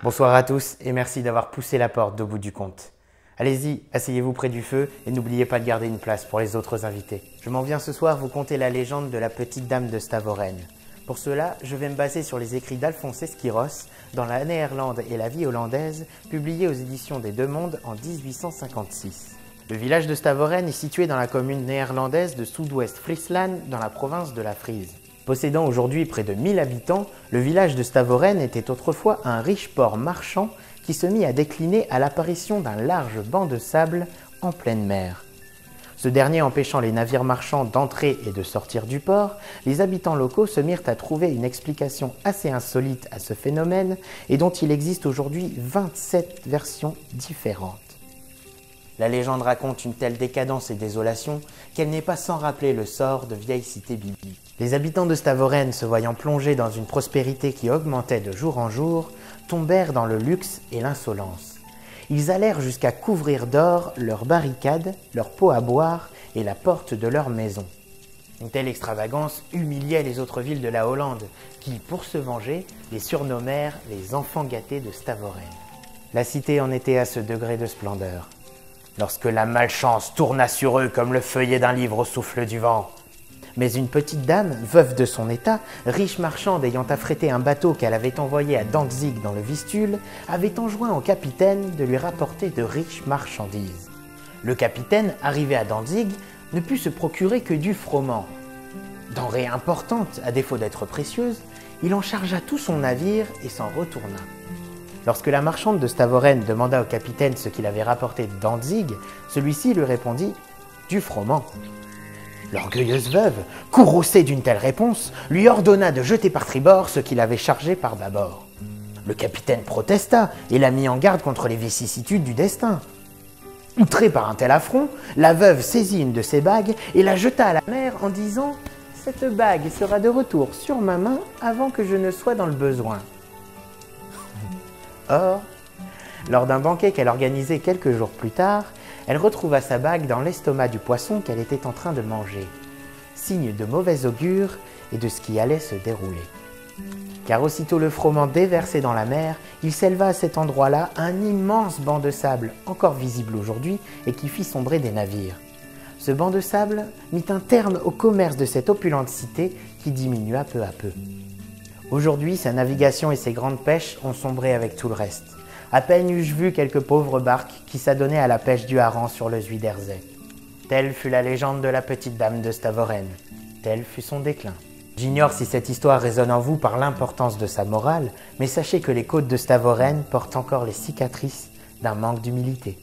Bonsoir à tous et merci d'avoir poussé la porte au bout du compte. Allez-y, asseyez-vous près du feu et n'oubliez pas de garder une place pour les autres invités. Je m'en viens ce soir vous conter la légende de la petite dame de Stavoren. Pour cela, je vais me baser sur les écrits d'Alphonse Esquiros dans La Néerlande et la vie hollandaise, publiés aux éditions des Deux Mondes en 1856. Le village de Stavoren est situé dans la commune néerlandaise de Sud-Ouest-Friesland, dans la province de la Frise. Possédant aujourd'hui près de 1000 habitants, le village de Stavoren était autrefois un riche port marchand qui se mit à décliner à l'apparition d'un large banc de sable en pleine mer. Ce dernier empêchant les navires marchands d'entrer et de sortir du port, les habitants locaux se mirent à trouver une explication assez insolite à ce phénomène et dont il existe aujourd'hui 27 versions différentes. La légende raconte une telle décadence et désolation qu'elle n'est pas sans rappeler le sort de vieilles cités bibliques. Les habitants de Stavoren, se voyant plongés dans une prospérité qui augmentait de jour en jour, tombèrent dans le luxe et l'insolence. Ils allèrent jusqu'à couvrir d'or leurs barricades, leurs pots à boire et la porte de leur maison. Une telle extravagance humiliait les autres villes de la Hollande, qui, pour se venger, les surnommèrent les enfants gâtés de Stavoren. La cité en était à ce degré de splendeur. Lorsque la malchance tourna sur eux comme le feuillet d'un livre au souffle du vent. Mais une petite dame, veuve de son état, riche marchande ayant affrété un bateau qu'elle avait envoyé à Dantzig dans le Vistule, avait enjoint au capitaine de lui rapporter de riches marchandises. Le capitaine, arrivé à Dantzig, ne put se procurer que du froment. Denrée importante, à défaut d'être précieuse, il en chargea tout son navire et s'en retourna. Lorsque la marchande de Stavoren demanda au capitaine ce qu'il avait rapporté de Dantzig, celui-ci lui répondit « du froment ». L'orgueilleuse veuve, courroucée d'une telle réponse, lui ordonna de jeter par tribord ce qu'il avait chargé par bâbord. Le capitaine protesta et la mit en garde contre les vicissitudes du destin. Outrée par un tel affront, la veuve saisit une de ses bagues et la jeta à la mer en disant « Cette bague sera de retour sur ma main avant que je ne sois dans le besoin. » Or, lors d'un banquet qu'elle organisait quelques jours plus tard, elle retrouva sa bague dans l'estomac du poisson qu'elle était en train de manger, signe de mauvais augure et de ce qui allait se dérouler. Car aussitôt le froment déversé dans la mer, il s'éleva à cet endroit-là un immense banc de sable, encore visible aujourd'hui et qui fit sombrer des navires. Ce banc de sable mit un terme au commerce de cette opulente cité qui diminua peu à peu. Aujourd'hui, sa navigation et ses grandes pêches ont sombré avec tout le reste. À peine eus-je vu quelques pauvres barques qui s'adonnaient à la pêche du hareng sur le Zuiderzee. Telle fut la légende de la petite dame de Stavoren. Tel fut son déclin. J'ignore si cette histoire résonne en vous par l'importance de sa morale, mais sachez que les côtes de Stavoren portent encore les cicatrices d'un manque d'humilité.